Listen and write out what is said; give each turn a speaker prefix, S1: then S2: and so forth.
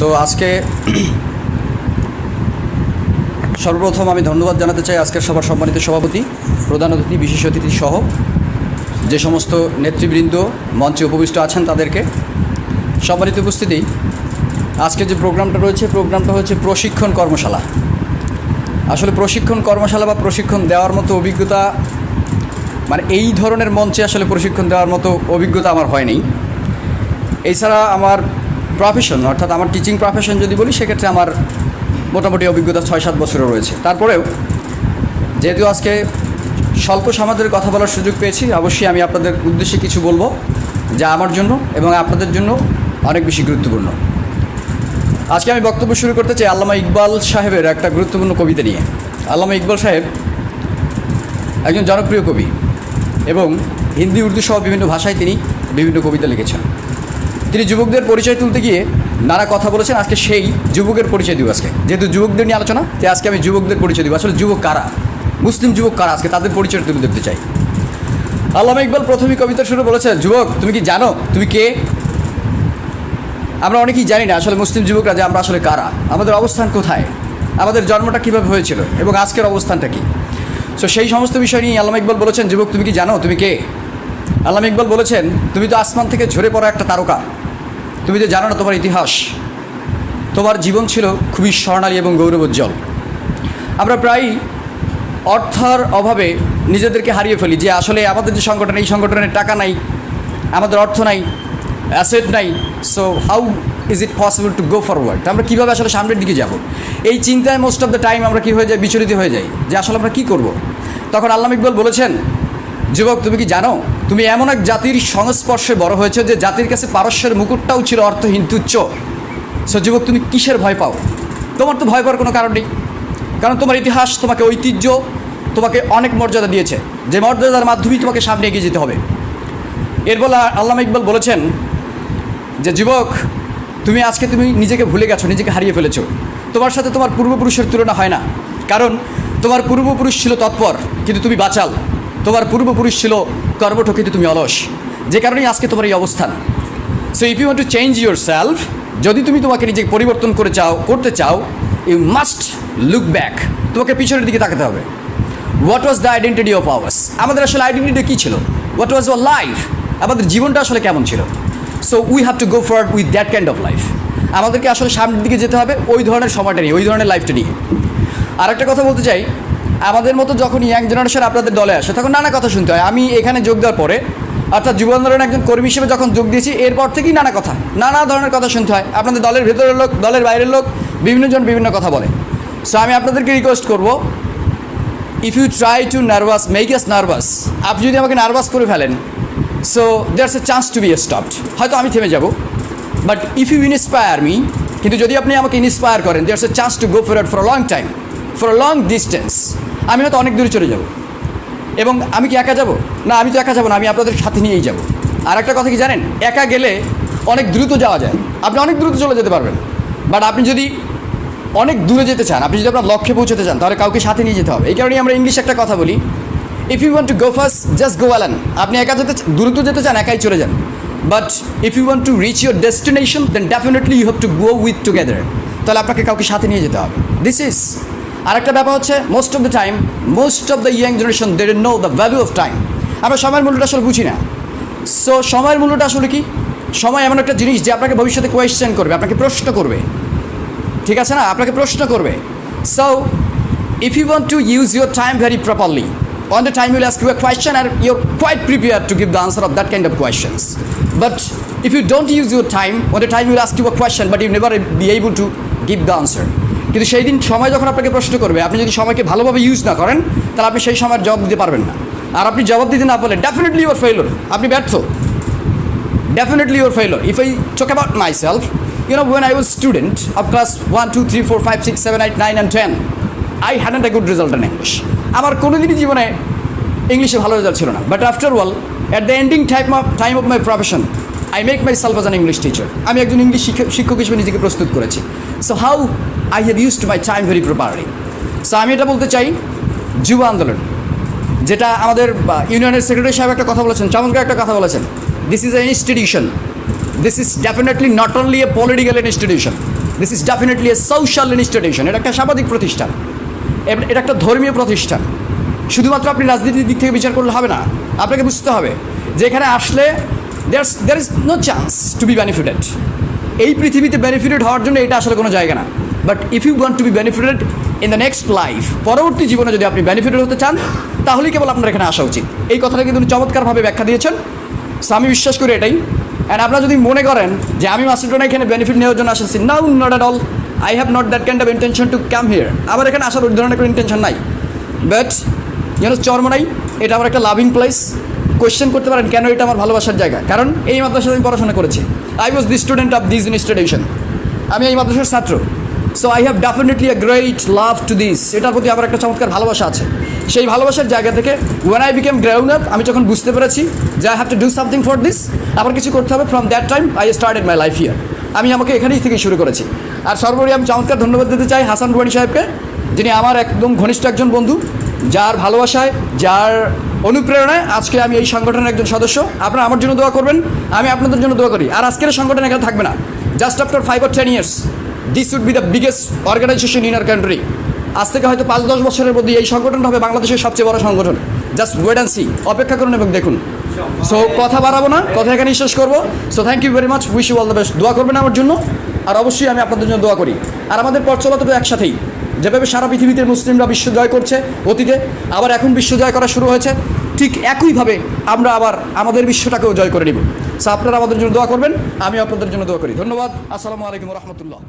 S1: So আজকে সর্বপ্রথম আমি ধন্যবাদ জানাতে চাই আজকের সবার সম্মানিত সভাপতি, প্রধান অতিথি, বিশেষ অতিথি সহ যে সমস্ত নেতৃবৃন্দ মঞ্চে উপবিষ্ট আছেন তাদেরকে। সম্মানিত উপস্থিতি, আজকে যে প্রোগ্রামটা রয়েছে, প্রোগ্রামটা হচ্ছে প্রশিক্ষণ কর্মশালা। আসলে প্রশিক্ষণ কর্মশালা বা প্রশিক্ষণ দেওয়ার মতো অভিজ্ঞতা, মানে এই ধরনের মঞ্চে আসলে প্রশিক্ষণ দেওয়ার মতো অভিজ্ঞতা আমার হয়নি। এছাড়া আমার প্রফেশন, অর্থাৎ আমার টিচিং প্রফেশন যদি বলি, সেক্ষেত্রে আমার মোটামুটি অভিজ্ঞতা 6-7 বছরের রয়েছে। তারপরেও যেহেতু আজকে স্বল্প সমাজের কথা বলার সুযোগ পেয়েছি, অবশ্যই আমি আপনাদের উদ্দেশ্যে কিছু বলবো যা আমার জন্য এবং আপনাদের জন্য অনেক বেশি গুরুত্বপূর্ণ। আজকে আমি বক্তব্য শুরু করতে চাই আল্লামা ইকবাল সাহেবের একটা গুরুত্বপূর্ণ কবিতা নিয়ে। আল্লামা ইকবাল সাহেব একজন জনপ্রিয় কবি এবং হিন্দি, উর্দু সহ বিভিন্ন ভাষায় তিনি বিভিন্ন কবিতা লিখেছেন। তিনি যুবকদের পরিচয় তুলতে গিয়ে নানা কথা বলেছেন। আজকে সেই যুবকের পরিচয় দিব। আজকে যেহেতু যুবকদের নিয়ে আলোচনা, তাই আজকে আমি যুবকদের পরিচয় দিব। আসলে যুবক কারা, মুসলিম যুবক কারা, আজকে তাদের পরিচয় তুলে ধরতে চাই। আল্লামা ইকবাল প্রথমেই কবিতা শুরু বলেছেন, যুবক তুমি কি জানো তুমি কে? আমরা অনেকেই জানি না আসলে মুসলিম যুবকরা যে আমরা আসলে কারা, আমাদের অবস্থান কোথায়, আমাদের জন্মটা কীভাবে হয়েছিল এবং আজকের অবস্থানটা কী। সো সেই সমস্ত বিষয় নিয়ে আল্লামা ইকবাল বলেছেন, যুবক তুমি কি জানো তুমি কে? আল্লামা ইকবাল বলেছেন, তুমি তো আসমান থেকে ঝরে পড়া একটা তারকা, তুমি তো জানো না তোমার ইতিহাস। তোমার জীবন ছিল খুবই স্বর্ণালী এবং গৌরবোজ্জ্বল। আমরা প্রায়ই অর্থের অভাবে নিজেদেরকে হারিয়ে ফেলি, যে আসলে আমাদের যে সংগঠন, এই সংগঠনের টাকা নাই, আমাদের অর্থ নাই, অ্যাসেট নাই। So how is it possible to go forward? আমরা কীভাবে আসলে সামনের দিকে যাব, এই চিন্তায় মোস্ট অফ দ্য টাইম আমরা কী হয়ে যাই, বিচলিত হয়ে যাই যে আসলে আমরা কী করব। তখন আল্লামা ইকবাল বলেছেন, যুবক তুমি কি জানো তুমি এমন এক জাতির সংস্পর্শে বড় হয়েছে যে জাতির কাছে পারস্যের মুকুটটাও ছিল অর্থহীন, তুচ্ছ। সো যুবক তুমি কিসের ভয় পাও? তোমার তো ভয় পাওয়ার কোনো কারণ নেই, কারণ তোমার ইতিহাস, তোমাকে ঐতিহ্য, তোমাকে অনেক মর্যাদা দিয়েছে, যে মর্যাদার মাধ্যমেই তোমাকে সামনে এগিয়ে যেতে হবে। এরপর আল্লামা ইকবাল বলেছেন যে যুবক তুমি আজকে তুমি নিজেকে ভুলে গেছো, নিজেকে হারিয়ে ফেলেছো। তোমার সাথে তোমার পূর্বপুরুষের তুলনা হয় না, কারণ তোমার পূর্বপুরুষ ছিল তৎপর কিন্তু তুমি বাচাল, তোমার পূর্বপুরুষ ছিল কর্মঠ কিন্তু তুমি অলস, যে কারণেই আজকে তোমার এই অবস্থান। So if you want to change yourself, যদি তুমি তোমাকে নিজেকে পরিবর্তন করতে চাও, ইউ মাস্ট লুক ব্যাক, তোমাকে পিছনের দিকে তাকাতে হবে। What was the identity of hours? আমাদের আসলে আইডেন্টিটি কী ছিল? What was our life? আমাদের জীবনটা আসলে কেমন ছিল? So we have to go forward with that kind of life. আমাদেরকে আসলে সামনের দিকে যেতে হবে ওই ধরনের সময়টা নিয়ে, ওই ধরনের লাইফটা নিয়ে। আর একটা কথা বলতে চাই, আমাদের মতো যখন ইয়াং জেনারেশন আপনাদের দলে আসে, তখন নানা কথা শুনতে হয়। আমি এখানে যোগ দেওয়ার পরে, অর্থাৎ যুব আন্দোলনের একজন কর্মী হিসেবে যখন যোগ দিয়েছি, এরপর থেকেই নানা ধরনের কথা শুনতে হয়। আপনাদের দলের ভেতরের লোক, দলের বাইরের লোক, বিভিন্নজন বিভিন্ন কথা বলে। সো আমি আপনাদেরকে রিকোয়েস্ট করব, if you try to nervous, make us nervous, আপনি যদি আমাকে নার্ভাস করে ফেলেন, so there's a chance to be stopped, হয়তো আমি থেমে যাব। But if you inspire me, কিন্তু যদি আপনি আমাকে ইন্সপায়ার করেন, there's a chance to go forward for a long time, for a long distance. আমি হয়তো অনেক দূরে চলে যাব। এবং আমি কি একা যাব? না, আমি তো একা যাব না, আমি আপনাদের সাথে নিয়েই যাব। আর একটা কথা কি জানেন, একা গেলে অনেক দ্রুত যাওয়া যায়, আপনি অনেক দ্রুত চলে যেতে পারবেন। বাট আপনি যদি অনেক দূরে যেতে চান, আপনি যদি আপনার লক্ষ্যে পৌঁছতে চান, তাহলে কাউকে সাথে নিয়ে যেতে হবে। এই কারণেই আমরা ইংলিশে একটা কথা বলি, if you want to go fast, just go alone. আপনি একা দ্রুত যেতে চান, একাই চলে যান। But if you want to reach your destination, then definitely you have to go with together. তাহলে আপনাকে কাউকে সাথে নিয়ে যেতে হবে। দিস ইজ আরেকটা ব্যাপার হচ্ছে, most of the time, most of the young generation they don't know the value of time. আমরা সময়ের মূল্যটা আসলে বুঝি না। সো সময়ের মূল্যটা আসলে কি? সময় এমন একটা জিনিস যে আপনাকে ভবিষ্যতে কোয়েশ্চেন করবে, আপনাকে প্রশ্ন করবে, ঠিক আছে না? আপনাকে প্রশ্ন করবে। So if you want to use your time very properly, on the time you will ask you a question and you're quite prepared to give the answer of that kind of questions. But if you don't use your time, on the time you will ask you a question but you never be able to give the answer. কিন্তু সেই দিন সময় যখন আপনাকে প্রশ্ন করবে, আপনি যদি সময়কে ভালোভাবে ইউজ না করেন, তাহলে আপনি সেই সময়ের জবাব দিতে পারবেন না। আর আপনি জবাব দিতে না পারলে ডেফিনেটলি ইউর ফেইলর, আপনি ব্যর্থ, definitely your failure. If I talk about myself, you know, when I was student of class 1, 2, 3, 4, 5, 6, 7, 8, 9 and 10, I hadn't a good result in English. আমার কোনোদিনই জীবনে ইংলিশে ভালো রেজাল্ট ছিল না। But after all, at the ending time of my profession, I make my self as an English teacher. আমি একজন English শিক্ষক হিসেবে নিজেকে প্রস্তুত করেছি। So how I have used my time very properly. So আমি এটা বলতে চাই, যুব আন্দোলন, যেটা আমাদের ইউনিয়নের সেক্রেটারি সাহেব একটা কথা বলেছেন, চমৎকার একটা কথা বলেছেন, this is a institution, this is definitely not only a political institution, this is definitely A social institution. এটা একটা সামাজিক প্রতিষ্ঠান, এটা একটা ধর্মীয় প্রতিষ্ঠান। শুধুমাত্র আপনি রাজনীতির দিক থেকে বিচার করলে হবে না, আপনাকে বুঝতে হবে যে এখানে আসলে there is no chance to be benefited. এই পৃথিবীতে বেনিফিটেড হওয়ার জন্য এটা আসলে কোনো জায়গা না। But if you want to be benefited in the next life, পরবর্তী জীবনে যদি আপনি বেনিফিটেড হতে চান, তাহলেই কেবল আপনার এখানে আসা উচিত। এই কথাটা কিন্তু উনি চমৎকারভাবে ব্যাখ্যা দিয়েছেন। সো আমি বিশ্বাস করি এটাই। অ্যান্ড আপনারা যদি মনে করেন যে আমি মাসুদনা এখানে বেনিফিট নেওয়ার জন্য আসছি, no, not at all. I have not that kind of intention to come here. আমার এখানে আসার ওই ধরনের কোনো ইন্টেনশন নাই। বাট চরমনাই এটা আমার একটা লাভিং প্লেস। কোয়েশ্চেন করতে পারেন কেন এটা আমার ভালোবাসার জায়গা, কারণ এই মাদ্রাসায় আমি পড়াশোনা করেছি। I was the student of this institution. আমি এই মাদ্রাসার ছাত্র। So I have definitely a great love to this. এটার প্রতি আমার একটা চমৎকার ভালোবাসা আছে। সেই ভালোবাসার জায়গা থেকে when I became ground up, আমি যখন বুঝতে পেরেছি যে I have to do something for this, আবার কিছু করতে হবে, from that time I started my life here. আমি আমাকে এখানেই থেকে শুরু করেছি। আর সর্বোপরি আমি চমৎকার ধন্যবাদ দিতে চাই হাসান রুহানী সাহেবকে, যিনি আমার একদম ঘনিষ্ঠ একজন বন্ধু, যার ভালোবাসায়, যার অনুপ্রেরণায় আজকে আমি এই সংগঠনের একজন সদস্য। আপনারা আমার জন্য দোয়া করবেন, আমি আপনাদের জন্য দোয়া করি। আর আজকের সংগঠন এখানে থাকবে না। Just after 5 or 10 years this would be the biggest organisation in our country. আজ থেকে হয়তো 5-10 বছরের মধ্যে এই সংগঠনটা হবে বাংলাদেশের সবচেয়ে বড় সংগঠন। জাস্ট ওয়েট অ্যান্ড সি, অপেক্ষা করুন এবং দেখুন। সো কথা বাড়াবো না, কথা এখানেই শেষ করবো। So thank you very much, wish you all the best. দোয়া করবেন আমার জন্য, আর অবশ্যই আমি আপনাদের জন্য দোয়া করি। আর আমাদের পথ চলাতে তো একসাথেই, যেভাবে সারা পৃথিবীতে মুসলিমরা বিশ্ব জয় করছে অতীতে, আবার এখন বিশ্ব জয় করা শুরু হয়েছে, ঠিক একইভাবে আমরা আবার আমাদের বিশ্বটাকেও জয় করে নিব। সো আপনারা আমাদের জন্য দোয়া করবেন, আমি আপনাদের জন্য দোয়া করি। ধন্যবাদ। আসসালামু আলাইকুম রহমতুল্লাহ।